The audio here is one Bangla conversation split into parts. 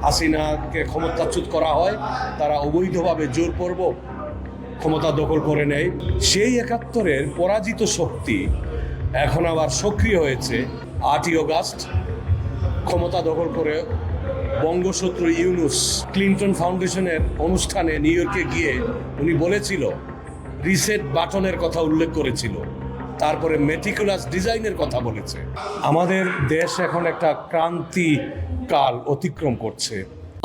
হাসিনাকে ক্ষমতাচ্যুত করা হয়, তারা অবৈধভাবে জোরপূর্বক ক্ষমতা দখল করে নেয়। সেই ৭১-এর পরাজিত শক্তি এখন আবার সক্রিয় হয়েছে। ৮ই অগাস্ট ক্ষমতা দখল করে বঙ্গশত্রু ইউনূস ক্লিনটন ফাউন্ডেশনের অনুষ্ঠানে নিউ ইয়র্কে গিয়ে উনি বলেছিল, রিসেট বাটনের কথা উল্লেখ করেছিল, তারপরে মেটিকুলাস ডিজাইনের কথা বলেছে। আমাদের দেশ এখন একটা ক্রান্তি কাল অতিক্রম করছে।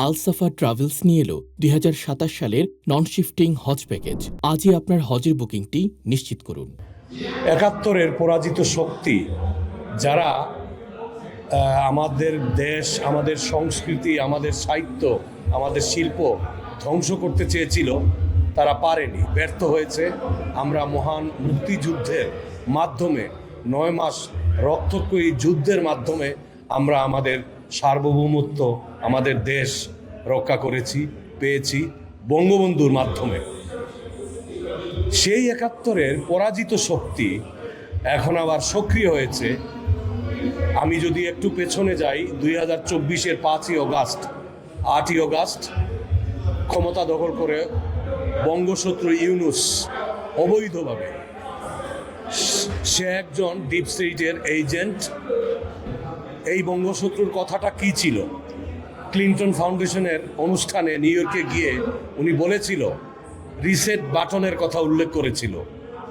আলসাফা ট্রাভেলস নিয়ে এলো ২০২৭ সালের নন শিফটিং হজ প্যাকেজ। আজই আপনার হজের বুকিংটি নিশ্চিত করুন। ৭১-এর পরাজিত শক্তি যারা আমাদের দেশ, আমাদের সংস্কৃতি, আমাদের সাহিত্য, আমাদের শিল্প ধ্বংস করতে চেয়েছিল, তারা পারেনি, ব্যর্থ হয়েছে। আমরা মহান মুক্তিযুদ্ধের মাধ্যমে ৯ মাস রক্তক্ষয়ী যুদ্ধের মাধ্যমে আমরা আমাদের সার্বভৌমত্ব, আমাদের দেশ রক্ষা করেছি, পেয়েছি বঙ্গবন্ধুর মাধ্যমে। সেই ৭১-এর পরাজিত শক্তি এখন আবার সক্রিয় হয়েছে। আমি যদি একটু পেছনে যাই, ২০২৪-এর ৫ই অগাস্ট ৮ই অগাস্ট ক্ষমতা দখল করে বঙ্গশত্রু ইউনূস অবৈধভাবে, সে একজন ডিপ স্টেটের এজেন্ট। এই বঙ্গশত্রুর কথাটা কি ছিল? ক্লিনটন ফাউন্ডেশনের অনুষ্ঠানে নিউ ইয়র্কে গিয়ে উনি বলেছিল, রিসেট বাটনের কথা উল্লেখ করেছিল,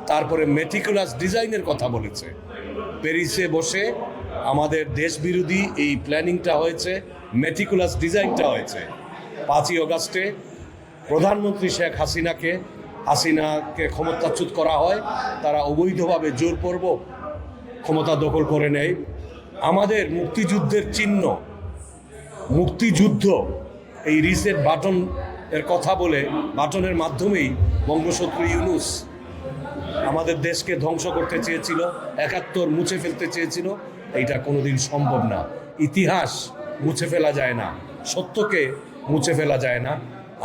তারপরে মেটিকুলাস ডিজাইনের কথা বলেছে। প্যারিসে বসে আমাদের দেশ বিরোধী এই প্ল্যানিংটা হয়েছে, মেটিকুলাস ডিজাইনটা হয়েছে। ৫ই অগাস্টে প্রধানমন্ত্রী শেখ হাসিনাকে ক্ষমতাচ্যুত করা হয়, তারা অবৈধভাবে জোরপূর্বক ক্ষমতা দখল করে নেয়। আমাদের মুক্তিযুদ্ধের চিহ্ন, মুক্তিযুদ্ধ, এই রিসেট বাটন এর কথা বলে, বাটনের মাধ্যমেই বঙ্গশত্রু ইউনূস আমাদের দেশকে ধ্বংস করতে চেয়েছিল, ৭১ মুছে ফেলতে চেয়েছিল। এইটা কোনোদিন সম্ভব না। ইতিহাস মুছে ফেলা যায় না, সত্যকে মুছে ফেলা যায় না।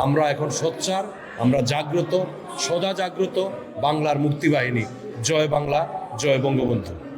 আমরা এখন সোচ্চার, আমরা জাগ্রত, সদা জাগ্রত বাংলার মুক্তিবাহিনী। জয় বাংলা, জয় বঙ্গবন্ধু।